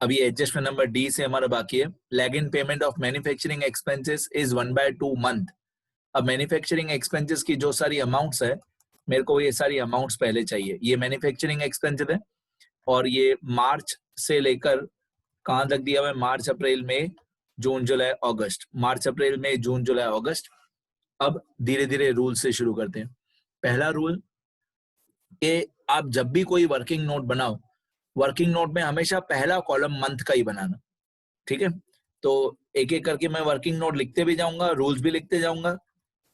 अभी adjustment number D से हमारा बाकी है। Lag in payment of manufacturing expenses is 1/2 month. अब मैन्युफैक्चरिंग एक्सपेंसेस की जो सारी अमाउंट्स है, मेरे को ये सारी अमाउंट्स पहले चाहिए। ये मैन्युफैक्चरिंग एक्सपेंसेस है और ये मार्च से लेकर कहां तक दिया हुआ है? मार्च अप्रैल मई जून जुलाई अगस्त। मार्च अप्रैल मई जून जुलाई अगस्त। अब धीरे धीरे रूल से शुरू करते हैं। पहला रूल कि आप जब भी कोई वर्किंग नोट बनाओ, वर्किंग नोट में हमेशा पहला कॉलम मंथ का ही बनाना, ठीक है? तो एक एक करके मैं वर्किंग नोट लिखते भी जाऊंगा, रूल्स भी लिखते जाऊंगा।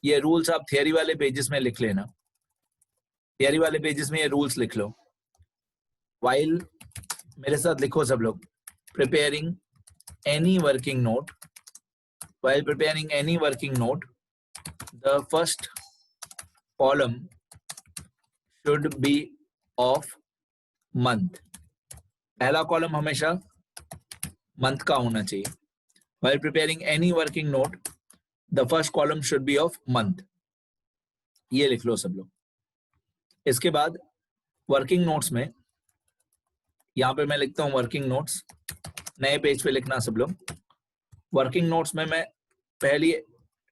ये रूल्स आप थियरी वाले पेजेस में लिख लेना, थियरी वाले पेजेस में ये रूल्स लिख लो। वाइल, मेरे साथ लिखो सब लोग, preparing any working note, while preparing any working note, the first column should be of month. पहला कॉलम हमेशा मंथ का होना चाहिए। While preparing any working note, the first column should be of month. ये लिख लो सब लोग। इसके बाद वर्किंग नोट्स में, यहाँ पे मैं लिखता हूँ वर्किंग नोट्स, नए पेज पे लिखना सब लोग। वर्किंग नोट्स में मैं पहली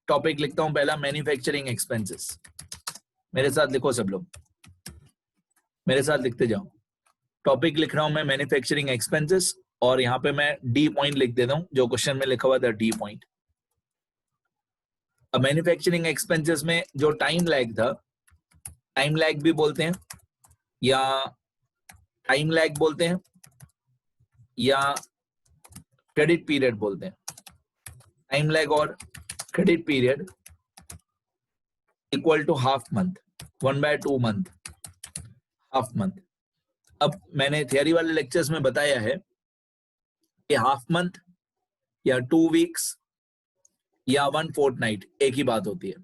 टॉपिक लिखता हूं, पहला मैन्युफैक्चरिंग एक्सपेंसेस। मेरे साथ लिखो सब लोग, मेरे साथ लिखते जाओ। टॉपिक लिख रहा हूं मैं मैन्युफैक्चरिंग एक्सपेंसेस और यहां पे मैं डी पॉइंट लिख देता हूं, जो क्वेश्चन में लिखा हुआ था डी पॉइंट। अब मैन्युफैक्चरिंग एक्सपेंसेस में जो टाइम लैग था, टाइम लैग भी बोलते हैं या टाइम लैग बोलते हैं या क्रेडिट पीरियड बोलते हैं। टाइम लैग और credit period equal to half month, 1/2 month, half month. अब मैंने थियरी वाले लेक्चर्स में बताया है कि हाफ मंथ या 2 वीक्स या 1 फोर्टनाइट एक ही बात होती है।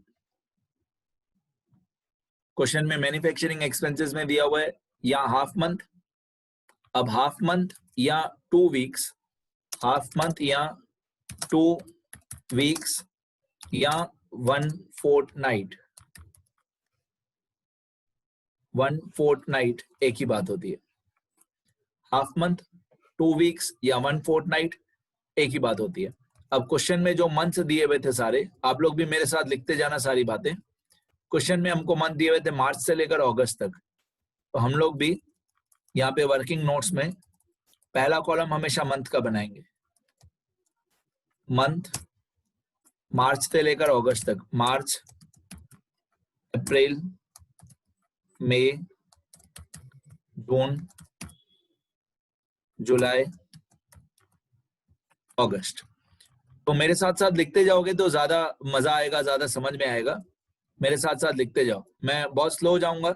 क्वेश्चन में मैन्युफैक्चरिंग एक्सपेंसेस में दिया हुआ है या हाफ मंथ। अब हाफ मंथ या 2 वीक्स, हाफ मंथ या 2 वीक्स या 1 फोर्टनाइट, 1 फोर्टनाइट एक ही बात होती है। हाफ मंथ, 2 वीक्स या 1 फोर्टनाइट एक ही बात होती है। अब क्वेश्चन में जो मंथ्स दिए हुए थे सारे, आप लोग भी मेरे साथ लिखते जाना सारी बातें। क्वेश्चन में हमको मंथ दिए हुए थे मार्च से लेकर अगस्त तक, तो हम लोग भी यहाँ पे वर्किंग नोट्स में पहला कॉलम हमेशा मंथ का बनाएंगे। मंथ मार्च से लेकर अगस्त तक, मार्च, अप्रैल, मई, जून, जुलाई, अगस्त। तो मेरे साथ साथ लिखते जाओगे तो ज्यादा मजा आएगा, ज्यादा समझ में आएगा। मेरे साथ साथ लिखते जाओ। मैं बहुत स्लो हो जाऊंगा,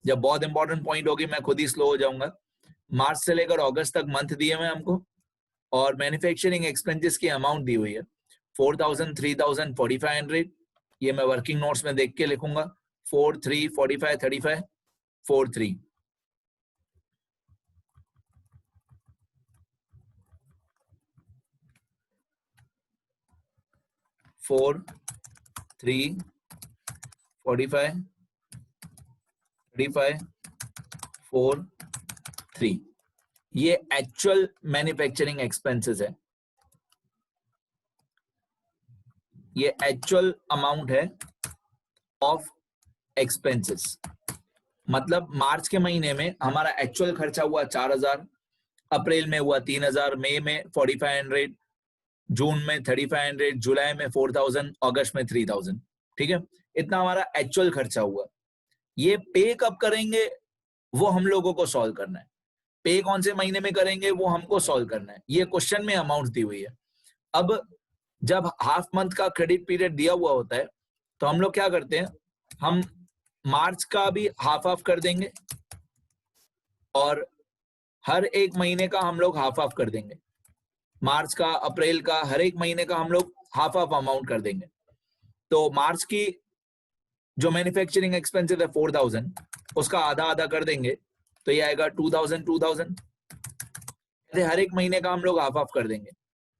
जब बहुत इंपॉर्टेंट पॉइंट होगी मैं खुद ही स्लो हो जाऊंगा। मार्च से लेकर अगस्त तक मंथ दिए हुए हमको और मैन्युफैक्चरिंग एक्सपेंसेस की अमाउंट दी हुई है 4000, 3000, 4500। ये मैं वर्किंग नोट्स में देख के लिखूंगा, 4, 3, 45, 35, 4, 3। फोर, 3, 45, 35, 4, 3। ये एक्चुअल मैन्युफैक्चरिंग एक्सपेंसेस है, ये एक्चुअल अमाउंट है ऑफ एक्सपेंसेस। मतलब मार्च के महीने में हमारा एक्चुअल खर्चा हुआ 4000, अप्रैल में हुआ 3000, मई में 4500, जून में 3500, जुलाई में 4000, अगस्त में 3000। ठीक है, इतना हमारा एक्चुअल खर्चा हुआ। ये पे कब करेंगे वो हम लोगों को सॉल्व करना है। पे कौन से महीने में करेंगे वो हमको सॉल्व करना है। ये क्वेश्चन में अमाउंट दी हुई है। अब जब हाफ मंथ का क्रेडिट पीरियड दिया हुआ होता है तो हम लोग क्या करते हैं, हम मार्च का भी हाफ हाफ कर देंगे और हर एक महीने का हम लोग हाफ हाफ कर देंगे। मार्च का, अप्रैल का, हर एक महीने का हम लोग हाफ हाफ अमाउंट कर देंगे। तो मार्च की जो मैन्युफैक्चरिंग एक्सपेंसेस है 4000, उसका आधा आधा कर देंगे तो ये आएगा 2000, 2000। हर एक महीने का हम लोग हाफ हाफ कर देंगे।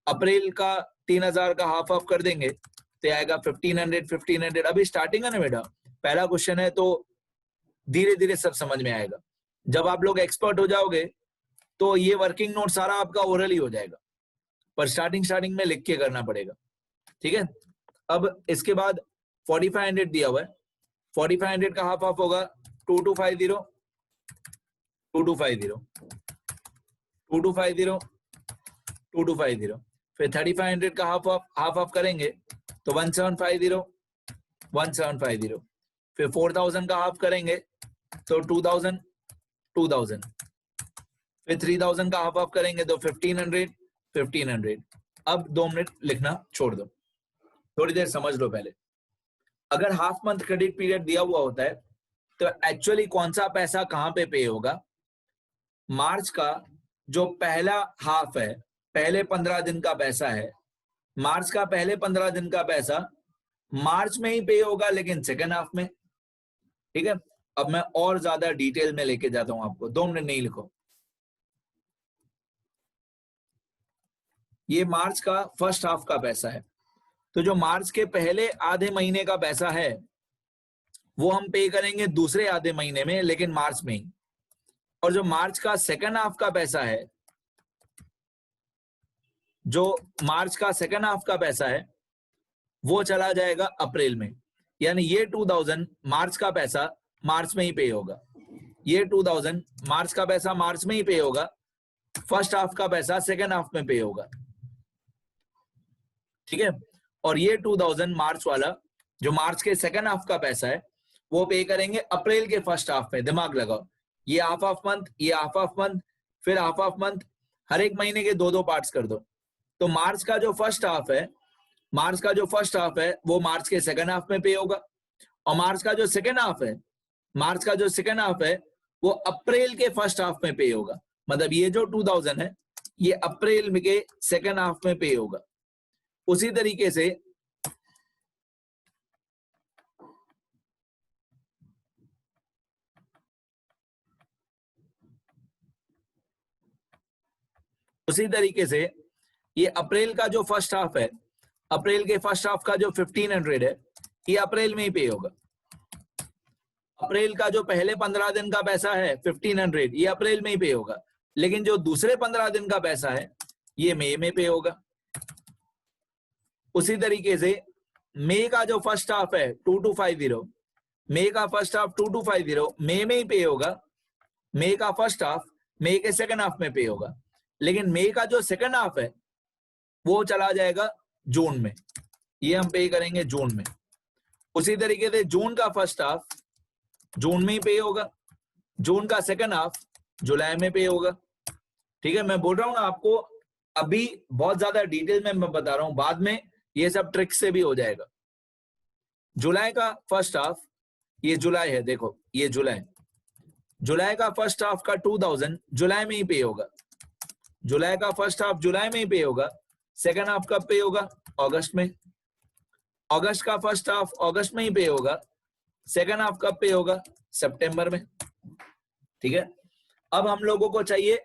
अप्रैल का 3000 का हाफ हाफ कर देंगे तो आएगा 1500, 1500। अभी स्टार्टिंग है ना बेटा, पहला क्वेश्चन है तो धीरे धीरे सब समझ में आएगा। जब आप लोग एक्सपर्ट हो जाओगे तो ये वर्किंग नोट सारा आपका ओरल ही हो जाएगा, पर स्टार्टिंग में लिख के करना पड़ेगा, ठीक है। अब इसके बाद 4500 दिया हुआ है, 4500 का हाफ ऑफ होगा 2250 2250 2250 2250, फिर 3500 का हाफ ऑफ करेंगे तो 1750 1750, फिर 4000 का हाफ करेंगे तो 2000 2000, फिर 3000 का हाफ करेंगे तो 1500 1500। अब 2 मिनट लिखना छोड़ दो, थोड़ी देर समझ लो पहले। अगर हाफ मंथ क्रेडिट पीरियड दिया हुआ होता है तो एक्चुअली कौन सा पैसा कहां पे पे होगा? मार्च का जो पहला हाफ है, पहले 15 दिन का पैसा है, मार्च का पहले 15 दिन का पैसा मार्च में ही पे होगा, लेकिन सेकेंड हाफ में, ठीक है। अब मैं और ज्यादा डिटेल में लेके जाता हूं आपको, 2 मिनट नहीं लिखो। ये मार्च का फर्स्ट हाफ का पैसा है, तो जो मार्च के पहले आधे महीने का पैसा है वो हम पे करेंगे दूसरे आधे महीने में, लेकिन मार्च में ही। और जो मार्च का सेकेंड हाफ का पैसा है, जो मार्च का सेकेंड हाफ का पैसा है वो चला जाएगा अप्रैल में, यानी ये 2000 मार्च का पैसा मार्च में ही पे होगा, ये 2000 मार्च का पैसा मार्च में ही पे होगा, फर्स्ट हाफ का पैसा सेकेंड हाफ में पे होगा, ठीक है। और ये 2000 मार्च वाला जो मार्च के सेकेंड हाफ का पैसा है वो पे करेंगे अप्रैल के फर्स्ट हाफ में। दिमाग लगाओ, ये हाफ ऑफ मंथ, ये हाफ ऑफ मंथ, फिर हाफ ऑफ मंथ, हर एक महीने के 2-2 पार्ट्स कर दो। तो मार्च का जो फर्स्ट हाफ है, मार्च का जो फर्स्ट हाफ है वो मार्च के सेकेंड हाफ में पे होगा, और मार्च का जो सेकेंड हाफ है, मार्च का जो सेकेंड हाफ है वो अप्रैल के फर्स्ट हाफ में पे होगा। मतलब ये जो 2000 है ये अप्रैल में के सेकेंड हाफ में पे होगा। उसी तरीके से ये अप्रैल का जो फर्स्ट हाफ है, अप्रैल के फर्स्ट हाफ का जो 1500 है ये अप्रैल में ही पे होगा। अप्रैल का जो पहले 15 दिन का पैसा है 1500 ये अप्रैल में ही पे होगा, लेकिन जो दूसरे 15 दिन का पैसा है ये मई में पे होगा। उसी तरीके से मई का जो फर्स्ट हाफ है 2250, मई का फर्स्ट हाफ 2250 मई में ही पे होगा, मई का फर्स्ट हाफ मई के सेकंड हाफ में पे होगा, लेकिन मई का जो सेकंड हाफ है वो चला जाएगा जून में, ये हम पे करेंगे जून में। उसी तरीके से जून का फर्स्ट हाफ जून में ही पे होगा, जून का सेकंड हाफ जुलाई में पे होगा, ठीक है। मैं बोल रहा हूं ना आपको, अभी बहुत ज्यादा डिटेल में मैं बता रहा हूं, बाद में ये सब ट्रिक से भी हो जाएगा। जुलाई का फर्स्ट हाफ, ये जुलाई है, देखो ये जुलाई, जुलाई का फर्स्ट हाफ का 2000 जुलाई में ही पे होगा, जुलाई का फर्स्ट हाफ जुलाई में ही पे होगा, सेकंड हाफ कब पे होगा? अगस्त में। अगस्त का फर्स्ट हाफ अगस्त में ही पे होगा, सेकंड हाफ कब पे होगा? सितंबर में, ठीक है। अब हम लोगों को चाहिए,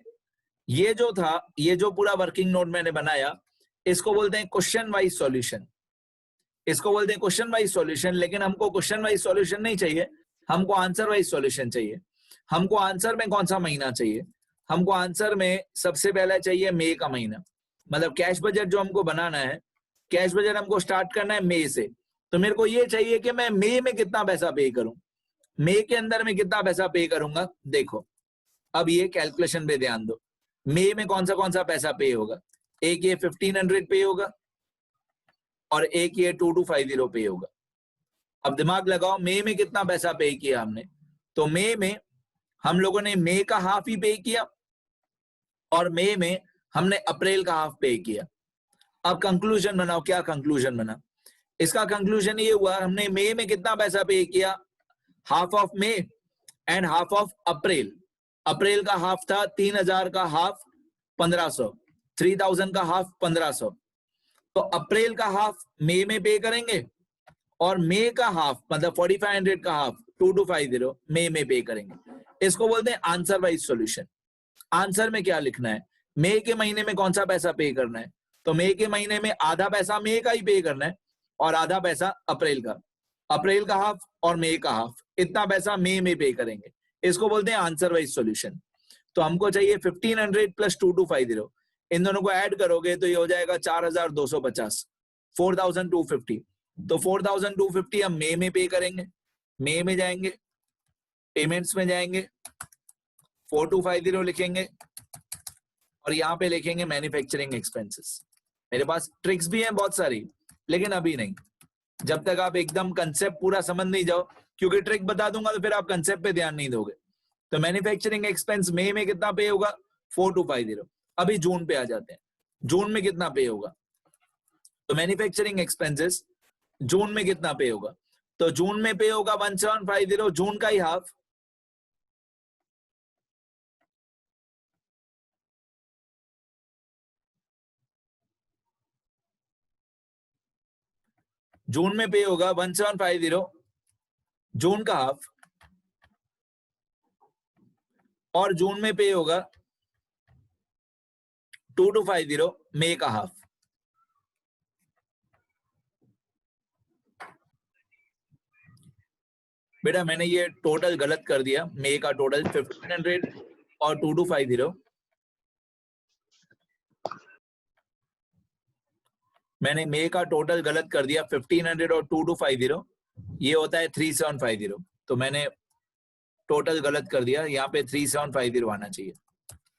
ये जो था, ये जो पूरा वर्किंग नोट मैंने बनाया, इसको बोलते हैं क्वेश्चन वाइज सॉल्यूशन, इसको बोलते हैं क्वेश्चन वाइज सॉल्यूशन। लेकिन हमको क्वेश्चन वाइज सॉल्यूशन नहीं चाहिए, हमको आंसर वाइज सॉल्यूशन चाहिए। हमको आंसर में कौन सा महीना चाहिए? हमको आंसर में सबसे पहला चाहिए मई का महीना, मतलब कैश बजट जो हमको बनाना है, कैश बजट हमको स्टार्ट करना है मई से, तो मेरे को ये चाहिए कि मैं मई में कितना पैसा पे करूं, मई के अंदर में कितना पैसा पे करूंगा। देखो अब ये कैलकुलेशन पे ध्यान दो, मई में कौन सा पैसा पे होगा, एक ये 1500 पे होगा और एक ये 2250 पे होगा। अब दिमाग लगाओ, मई में कितना पैसा पे किया हमने, तो मई में हम लोगों ने मई का हाफ ही पे किया और मई में हमने अप्रैल का हाफ पे किया। अब कंक्लूजन बनाओ, क्या कंक्लूजन बना? इसका कंक्लूजन ये हुआ, हमने मई में कितना पैसा पे किया, half of May and half of April. April का हाफ था 3000 का हाफ 1500, 3000 का हाफ 1500, तो अप्रैल का हाफ मई में पे करेंगे और मई का हाफ मतलब 4500 का हाफ 2250 मई में पे करेंगे। इसको बोलते हैं आंसर वाइज सॉल्यूशन। आंसर में क्या लिखना है, मई के महीने में कौन सा पैसा पे करना है, तो मई के महीने में आधा पैसा मई का ही पे करना है और आधा पैसा अप्रैल का, अप्रैल का हाफ और मई का हाफ, इतना पैसा मई में पे करेंगे। इसको बोलते हैं आंसर वाइज सॉल्यूशन। तो हमको चाहिए 1500 प्लस 2250, इन दोनों को ऐड करोगे तो ये हो जाएगा 4250, 4250। तो 4250 हम मई में पे करेंगे, मई में जाएंगे, पेमेंट्स में जाएंगे, 4250 लिखेंगे और यहाँ पे लिखेंगे मैन्युफैक्चरिंग एक्सपेंसेस। मेरे पास ट्रिक्स भी हैं बहुत सारी, लेकिन अभी नहीं, जब तक आप एकदम कंसेप्ट पूरा समझ नहीं जाओ, क्योंकि ट्रिक बता दूंगा तो फिर आप कंसेप्ट पे ध्यान नहीं दोगे। तो मैन्युफैक्चरिंग एक्सपेंस मई में कितना पे होगा, 4250। अभी जून पे आ जाते हैं, जून में कितना पे होगा, तो मैन्युफैक्चरिंग एक्सपेंसेस जून में कितना पे होगा, तो जून में पे होगा 1750, जून का ही हाफ। जून में पे होगा 1750, जून का हाफ, और जून में पे होगा 2250, मई का हाफ। बेटा मैंने ये टोटल गलत कर दिया, मई का टोटल 1500 और 2250, मैंने मई का टोटल गलत कर दिया, 1500 और 2250, ये होता है 3750। तो मैंने टोटल गलत कर दिया, यहाँ पे 3750 आना चाहिए,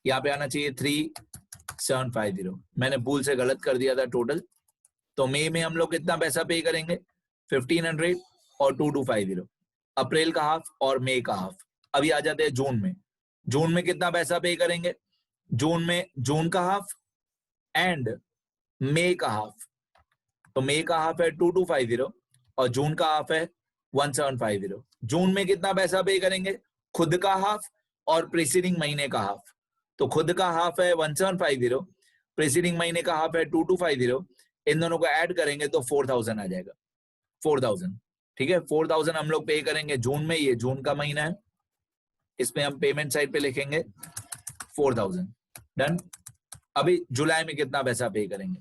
यहाँ पे आना चाहिए 3750, मैंने भूल से गलत कर दिया था टोटल। तो मई में हम लोग कितना पैसा पे करेंगे, 1500 और 2250, अप्रैल का हाफ और मई का हाफ। अभी आ जाते हैं जून में, जून में कितना पैसा पे करेंगे, जून में जून का हाफ एंड मई का हाफ। तो मई का हाफ है 2250 और जून का हाफ है 1750। जून में कितना पैसा पे करेंगे, खुद का हाफ और प्रीसीडिंग महीने का हाफ। तो खुद का हाफ है 1750, प्रीसीडिंग महीने का हाफ है 2250, इन दोनों को ऐड करेंगे तो 4000 आ जाएगा, 4000। ठीक है, 4000 हम लोग पे करेंगे जून में, ये जून का महीना है, इसमें हम पेमेंट साइड पे लिखेंगे 4000। डन। अभी जुलाई में कितना पैसा पे करेंगे,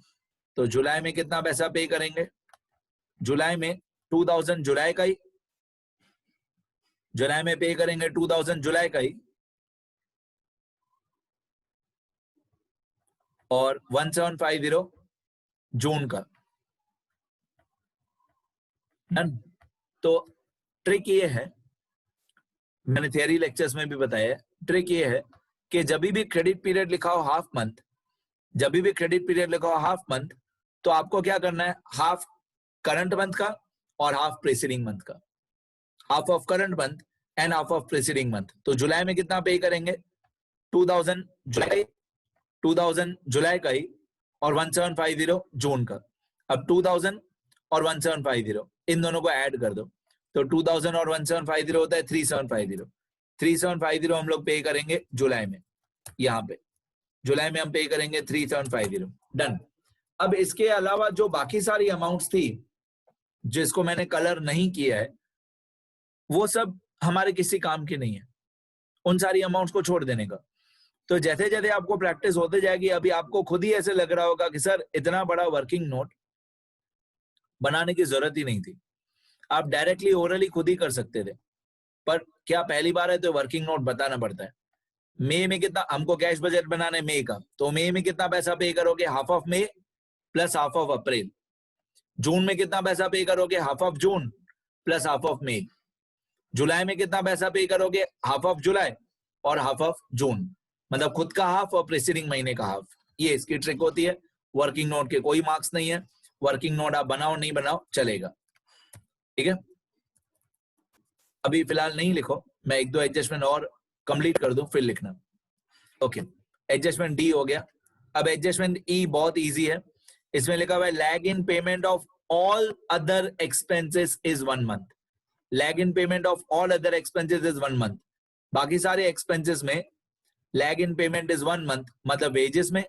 तो जुलाई में कितना पैसा पे करेंगे, जुलाई में 2000 जुलाई का ही, जुलाई में पे करेंगे 2000 जुलाई का ही, और 1750 जून का। डन। तो ट्रिक ये है, मैंने थियरी लेक्चर्स में भी बताया, ट्रिक ये है कि जब भी क्रेडिट पीरियड लिखा हो हाफ मंथ, जब भी क्रेडिट पीरियड लिखा हो हाफ मंथ, तो आपको क्या करना है, हाफ करंट मंथ का और हाफ प्रीसीडिंग मंथ का, half of current month and half of preceding month. तो जुलाई में कितना पे करेंगे, 2000 जुलाई, 2000 जुलाई का ही, और 1750 जून का। अब 2000 और 1750 इन दोनों को ऐड कर दो, तो 2000 और 1750 होता है 3750। 3750 हम लोग पे करेंगे जुलाई में, यहाँ पे जुलाई में हम पे करेंगे 3750। डन। अब इसके अलावा जो बाकी सारी अमाउंट्स थी जिसको मैंने कलर नहीं किया है, वो सब हमारे किसी काम की नहीं है, उन सारी अमाउंट्स को छोड़ देने का। तो जैसे जैसे आपको प्रैक्टिस होते जाएगी, अभी आपको खुद ही ऐसे लग रहा होगा कि सर इतना बड़ा वर्किंग नोट बनाने की जरूरत ही नहीं थी, आप डायरेक्टली ओरली खुद ही कर सकते थे। पर क्या पहली बार है तो वर्किंग नोट बताना पड़ता है। मई में कितना हमको कैश बजट बनाना है मई का, तो मई में कितना पैसा पे करोगे, half of May plus half of April. June में कितना पैसा पे करोगे, half of June plus half of May. जुलाई में कितना पैसा पे करोगे, हाफ ऑफ जुलाई और हाफ ऑफ जून, मतलब खुद का हाफ और प्रीसीडिंग महीने का हाफ। ये इसकी ट्रिक होती है। वर्किंग नोट के कोई मार्क्स नहीं है, वर्किंग नोट आप बनाओ नहीं बनाओ चलेगा, ठीक है। अभी फिलहाल नहीं लिखो, मैं एक दो एडजस्टमेंट और कंप्लीट कर दूं फिर लिखना। ओके, एडजस्टमेंट डी हो गया। अब एडजस्टमेंट ई बहुत इजी है, इसमें लिखा हुआ है lag in payment of all other expenses is 1 month. Lag in payment of all other expenses is 1 month. बाकी सारे एक्सपेंसेस में lag in payment is 1 month, मतलब वेजेस में,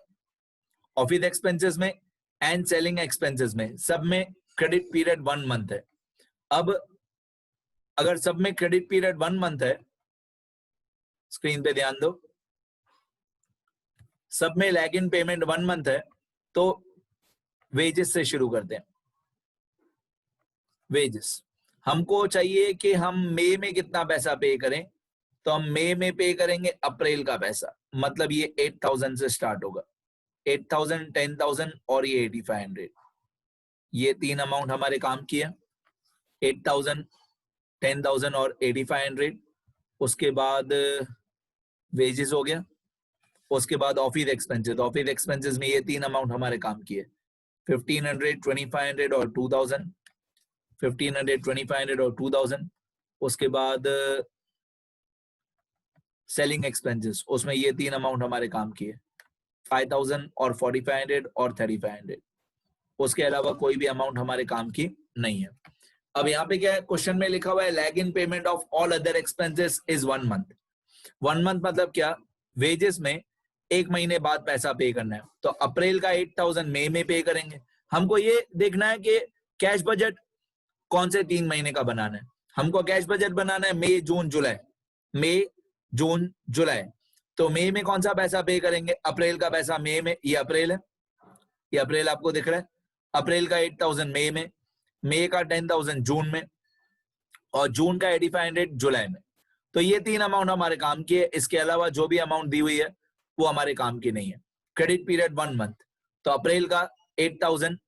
ऑफिस एक्सपेंसेस में एंड सेलिंग एक्सपेंसेस में, सब में क्रेडिट पीरियड 1 मंथ है। अब अगर सब में क्रेडिट पीरियड 1 मंथ है, स्क्रीन पे ध्यान दो, सब में लैग इन पेमेंट 1 मंथ है, तो वेजेस से शुरू करते हैं। वेजेस हमको चाहिए कि हम मई में कितना पैसा पे करें, तो हम मई में पे करेंगे अप्रैल का पैसा, मतलब ये 8,000 से स्टार्ट होगा, 8,000, 10,000 और ये 8,500, ये 3 अमाउंट हमारे काम की है, 8,000, 10,000 और 8,500। उसके बाद वेजेस हो गया, उसके बाद ऑफिस एक्सपेंसेस, ऑफिस एक्सपेंसेस में ये 3 अमाउंट हमारे काम की है, 1,500, 2,500 और 2,000, 1,500, 2,500 और 2,000। उसके बाद सेलिंग एक्सपेंसेस, उसमें ये 3 अमाउंट हमारे काम की है, 5,000 और 4,500 और 3,500। उसके अलावा कोई भी अमाउंट हमारे काम की नहीं है। अब यहाँ पे क्या है, क्वेश्चन में लिखा हुआ है lag in payment of all other expenses is 1 month. 1 month मतलब क्या, वेजेस में 1 महीने बाद पैसा पे करना है। तो अप्रैल का 8,000 मई में पे करेंगे। हमको ये देखना है कि कैश बजट कौन से 3 महीने का बनाना है। हमको कैश बजट बनाना है मई, जून, जुलाई, मई, जून, जुलाई। तो मई में कौन सा पैसा पे करेंगे, अप्रैल का पैसा मई में, ये अप्रैल है, ये अप्रैल आपको दिख रहा है, अप्रैल का 8,000 मई में, मई का 10,000 जून में और जून का 8,500 जुलाई में। तो ये 3 अमाउंट हमारे काम की है। इसके अलावा जो भी अमाउंट दी हुई है वो हमारे काम की नहीं है। क्रेडिट पीरियड 1 मंथ, तो अप्रैल का 8,000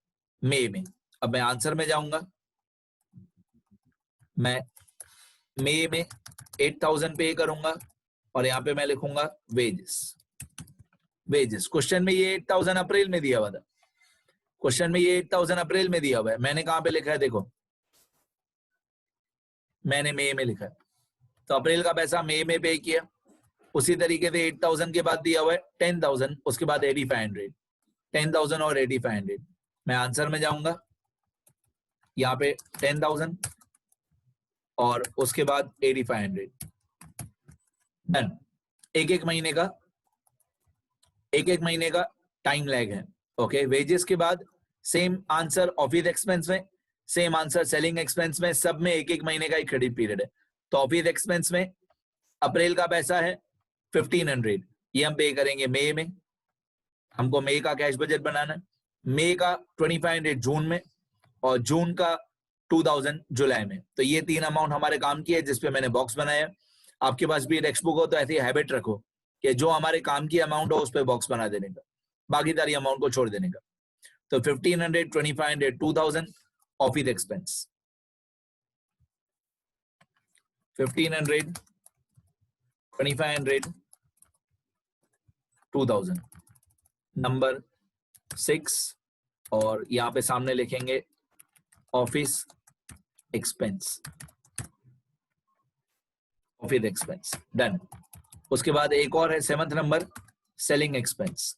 मई में। अब मैं आंसर में जाऊंगा, मैं मई में 8,000 पे करूंगा और यहाँ पे मैं लिखूंगा वेजेस। वेजेस क्वेश्चन में ये 8,000 अप्रैल में दिया हुआ था, क्वेश्चन में ये 8,000 अप्रैल में दिया हुआ है। मैंने कहां पे लिखा है, देखो मैंने मई में लिखा है, तो अप्रैल का पैसा मई में पे किया। उसी तरीके से 8,000 के बाद दिया हुआ है 10,000, उसके बाद 8,500, 10,000 और 8,500। मैं आंसर में जाऊंगा, यहाँ पे 10,000 और उसके बाद 8,500, डन। एक एक महीने का टाइम लैग है। ओके, वेजेस के बाद सेम आंसर ऑफिस एक्सपेंस में, सेम आंसर सेलिंग एक्सपेंस में, सब में एक महीने का ही क्रेडिट पीरियड है। तो ऑफिस एक्सपेंस में अप्रैल का पैसा है 1,500, ये हम पे करेंगे मई में, हमको मई का कैश बजट बनाना है। मई का 2,500 जून में और जून का 2,000 जुलाई में। तो ये 3 अमाउंट हमारे काम की है जिसपे मैंने बॉक्स बनाया। आपके पास भी टेक्स्ट बुक हो तो ऐसी हैबिट रखो कि जो हमारे काम की अमाउंट हो उस पर बॉक्स बना देने का, बाकी सारी अमाउंट को छोड़ देने का। तो 1,500, 2,500, 2,000 ऑफिस एक्सपेंस, 1,500, 2,500, 2,000। नंबर 6 और यहाँ पे सामने लिखेंगे office expense, office expense, done. उसके बाद एक और है 7th number, selling expense.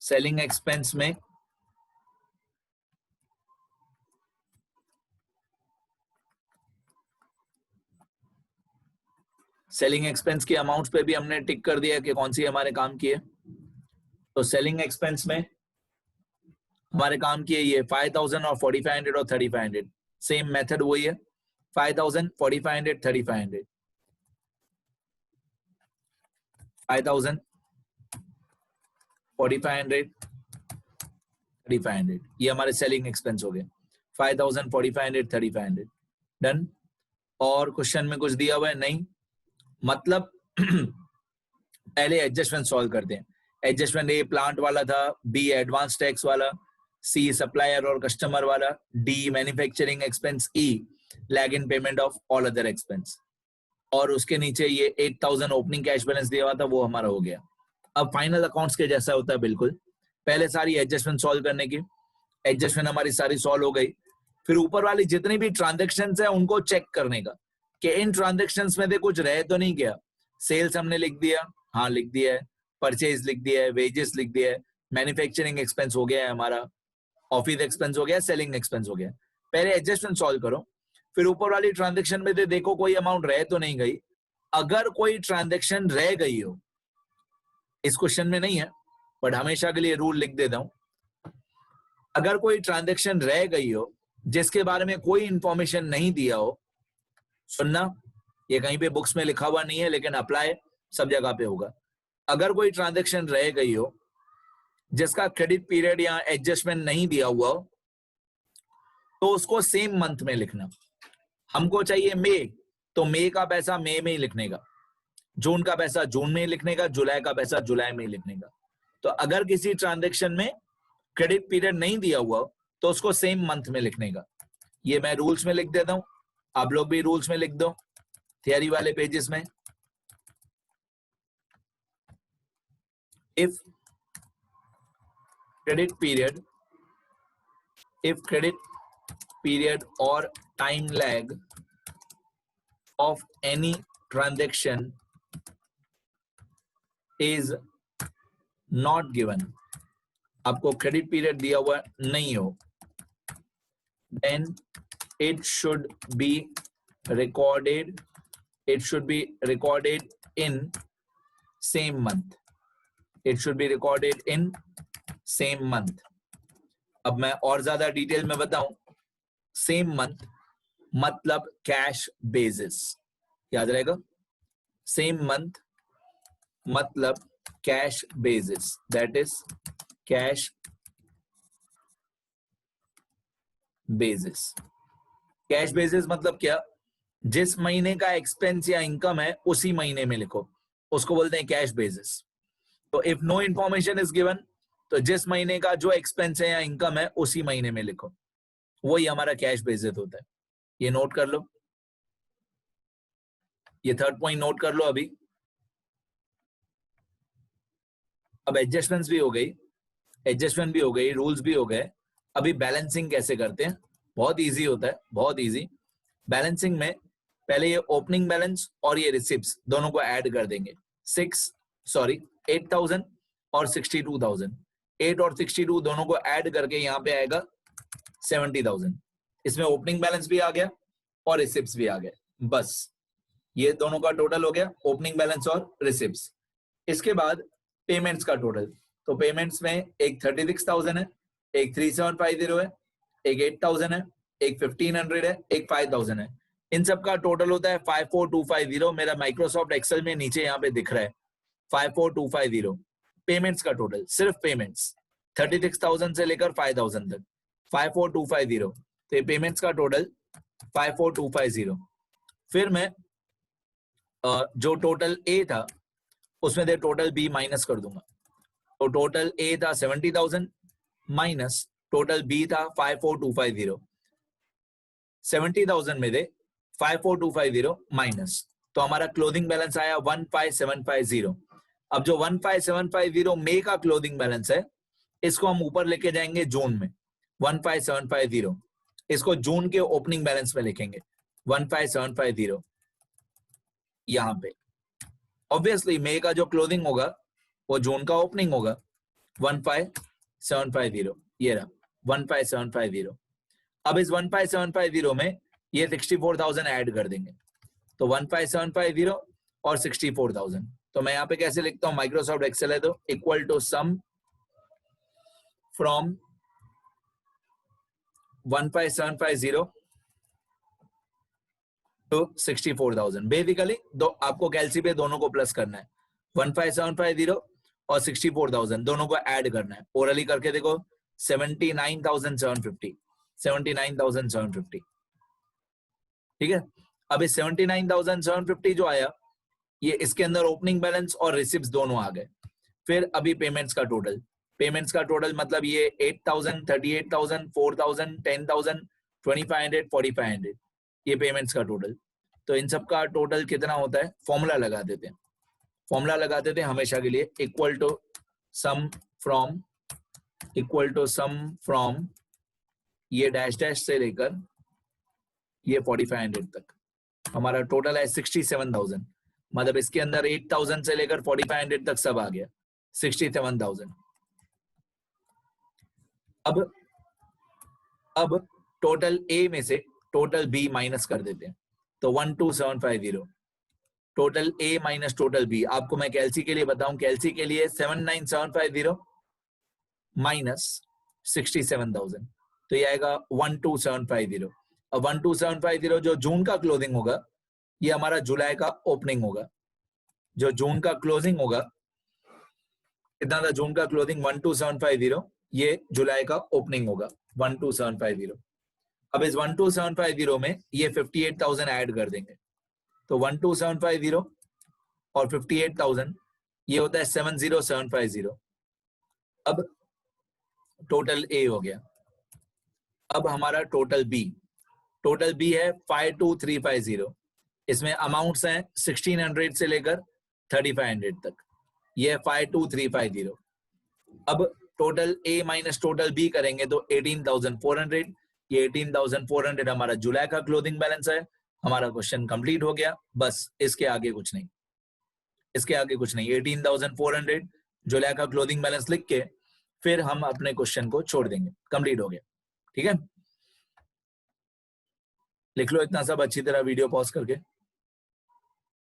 Selling expense में सेलिंग एक्सपेंस की अमाउंट्स पे भी हमने टिक कर दिया कि कौन सी हमारे काम की है। तो सेलिंग एक्सपेंस में हमारे काम की है ये 5,000 और 4,500 और 3,500, सेम मेथड वही है, 5,000, 4,500, 3,500, 5,000, 4,500, 3,500, ये हमारे सेलिंग एक्सपेंस हो गए, 5,000, 4,500, 3,500, डन। और क्वेश्चन में कुछ दिया हुआ है नहीं, मतलब पहले एडजस्टमेंट सॉल्व करते हैं। एडजस्टमेंट ए प्लांट वाला था, बी एडवांस टैक्स वाला, सी सप्लायर और कस्टमर वाला, D manufacturing expense, E lag in payment of all other expense. और उसके नीचे ये 8,000 ओपनिंग कैश बैलेंस दिया हुआ था, वो हमारा हो गया। अब फाइनल अकाउंट्स के जैसा होता है बिल्कुल, पहले सारी एडजस्टमेंट सॉल्व करने की, एडजस्टमेंट हमारी सारी सॉल्व हो गई। फिर ऊपर वाली जितनी भी ट्रांजेक्शन्स है उनको चेक करने का कि इन ट्रांजेक्शन्स में से कुछ रह तो नहीं गया। सेल्स हमने लिख दिया, हाँ लिख दिया है, परचेज लिख दिया है, वेजेस लिख दिया है, मैन्युफैक्चरिंग एक्सपेंस हो गया है हमारा, ऑफिस एक्सपेंस हो गया, सेलिंग एक्सपेंस हो गया। पहले एडजस्टमेंट सॉल्व करो, फिर ऊपर वाली ट्रांजेक्शन में देखो कोई अमाउंट रह तो नहीं गई। अगर कोई ट्रांजेक्शन रह गई हो, इस क्वेश्चन में नहीं है बट हमेशा के लिए रूल लिख देता हूं, अगर कोई ट्रांजेक्शन रह गई हो जिसके बारे में कोई इंफॉर्मेशन नहीं दिया हो, सुनना ये कहीं पे बुक्स में लिखा हुआ नहीं है लेकिन अप्लाई सब जगह पे होगा। अगर कोई ट्रांजेक्शन रह गई हो जिसका क्रेडिट पीरियड या एडजस्टमेंट नहीं दिया हुआ हो, तो उसको सेम मंथ में लिखना। हमको चाहिए मई, तो मई का पैसा मई में ही लिखने का, जून का पैसा जून में ही लिखने का, जुलाई का पैसा जुलाई में ही लिखने का। तो अगर किसी ट्रांजैक्शन में क्रेडिट पीरियड नहीं दिया हुआ तो उसको सेम मंथ में लिखने का। ये मैं रूल्स में लिख देता हूं, आप लोग भी रूल्स में लिख दो थियरी वाले पेजेस में। If credit period or time lag of any transaction is not given, आपको क्रेडिट पीरियड दिया हुआ नहीं हो, then it should be recorded in same month. It should be recorded in same month. अब मैं और ज्यादा डिटेल में बताऊं, सेम मंथ मतलब कैश बेसिस, याद रहेगा, सेम मंथ मतलब cash basis, that is cash basis. Cash basis मतलब क्या, जिस महीने का एक्सपेंस या इनकम है उसी महीने में लिखो, उसको बोलते हैं कैश बेसिस। तो if no information is given, तो जिस महीने का जो एक्सपेंस है या इनकम है उसी महीने में लिखो, वही हमारा कैश बेसिस होता है। ये नोट कर लो, ये थर्ड पॉइंट नोट कर लो अभी। अब एडजस्टमेंट्स भी हो गई, एडजस्टमेंट भी हो गई, रूल्स भी हो गए। अभी बैलेंसिंग कैसे करते हैं, बहुत इजी होता है, बहुत इजी। बैलेंसिंग में पहले ये ओपनिंग बैलेंस और ये रिसिप्ट्स दोनों को ऐड कर देंगे। 8,000 और 62,000, 8 और 62 दोनों को ऐड करके यहाँ पे आएगा 70,000। इसमें ओपनिंग बैलेंस भी आ गया और रिसिप्ट्स भी आ गए, बस ये दोनों का टोटल हो गया, ओपनिंग बैलेंस और रिसिप्ट्स। इसके बाद पेमेंट्स का टोटल, तो पेमेंट्स में एक 36,000 है, एक 3750 है, एक 8,000 है, एक 1,500 है, एक 5,000 है। इन सब का टोटल होता है 54,250। मेरा माइक्रोसॉफ्ट एक्सेल में नीचे यहाँ पे दिख रहा है 54,250 पेमेंट्स का टोटल, सिर्फ पेमेंट्स 36,000 से लेकर 5,000 तक 54,250। तो ये पेमेंट्स का टोटल 54,250। फिर मैं जो टोटल ए था उसमें से टोटल बी माइनस कर दूंगा। तो टोटल ए था 70,000 माइनस टोटल बी था 54,250। 70,000 में से 54,250 माइनस, तो हमारा क्लोजिंग बैलेंस आया 15,750। अब जो 15,750 मई का क्लोजिंग बैलेंस है, इसको हम ऊपर लेके जाएंगे जून में 15,750, इसको जून के ओपनिंग बैलेंस में लिखेंगे 15,750 यहां पे। ऑब्वियसली मई का जो क्लोजिंग होगा वो जून का ओपनिंग होगा 15,750, ये रहा 15,750। अब इस 15,750 में ये 64,000 ऐड कर देंगे, तो 15,750 और 64,000। तो मैं यहाँ पे कैसे लिखता हूँ, माइक्रोसॉफ्ट एक्सेल है तो equal to sum from 15,750 to 64,000। Basically आपको कैलसी पे दोनों को प्लस करना है, 15,750 और 64,000 दोनों को ऐड करना है। ओरली करके देखो 79,750, 79,750, ठीक है। अब इस 79,750 जो आया, ये इसके अंदर ओपनिंग बैलेंस और रिसिप्ट्स दोनों आ गए। फिर अभी पेमेंट्स का टोटल, पेमेंट्स का टोटल मतलब ये 8,000, 38,000, 4,000, 10,000, 2,500, 4,500, ये पेमेंट्स का टोटल। तो इन सब का टोटल कितना होता है, फॉर्मूला लगा देते हैं, फॉर्मूला लगा देते हैं हमेशा के लिए, इक्वल टू सम फ्रॉम ये डैश डैश से लेकर ये 4,500 तक हमारा टोटल है 67,000। मतलब इसके अंदर 8,000 से लेकर 4,500 तक सब आ गया 67,000। अब टोटल ए में से टोटल बी माइनस कर देते हैं, तो 12,750 total A minus total B. आपको मैं कैलसी के लिए बताऊं, कैलसी के लिए 79,750 माइनस 67,000, तो ये आएगा 12,750। अब 12,750 जो जून का क्लोजिंग होगा, ये हमारा जुलाई का ओपनिंग होगा। जो जून का क्लोजिंग होगा, कितना था जून का क्लोजिंग 12,750, ये जुलाई का ओपनिंग होगा 12,750। अब इस 12,750 में ये 58,000 ऐड कर देंगे, तो 12750 और 58,000 ये होता है 70750। अब टोटल ए हो गया। अब हमारा टोटल बी है 52350। इसमें अमाउंट्स हैं 1600 से लेकर 3500 तक, ये है 52350। अब total A minus total B करेंगे तो 18,400। ये 18,400 हमारा जुलाई का क्लोथिंग बैलेंस है। हमारा क्वेश्चन कंप्लीट हो गया, बस इसके आगे कुछ नहीं, इसके आगे कुछ नहीं। 18,400 जुलाई का क्लोथिंग बैलेंस लिख के फिर हम अपने क्वेश्चन को छोड़ देंगे, कंप्लीट हो गया। ठीक है, लिख लो इतना सब अच्छी तरह वीडियो पॉज करके।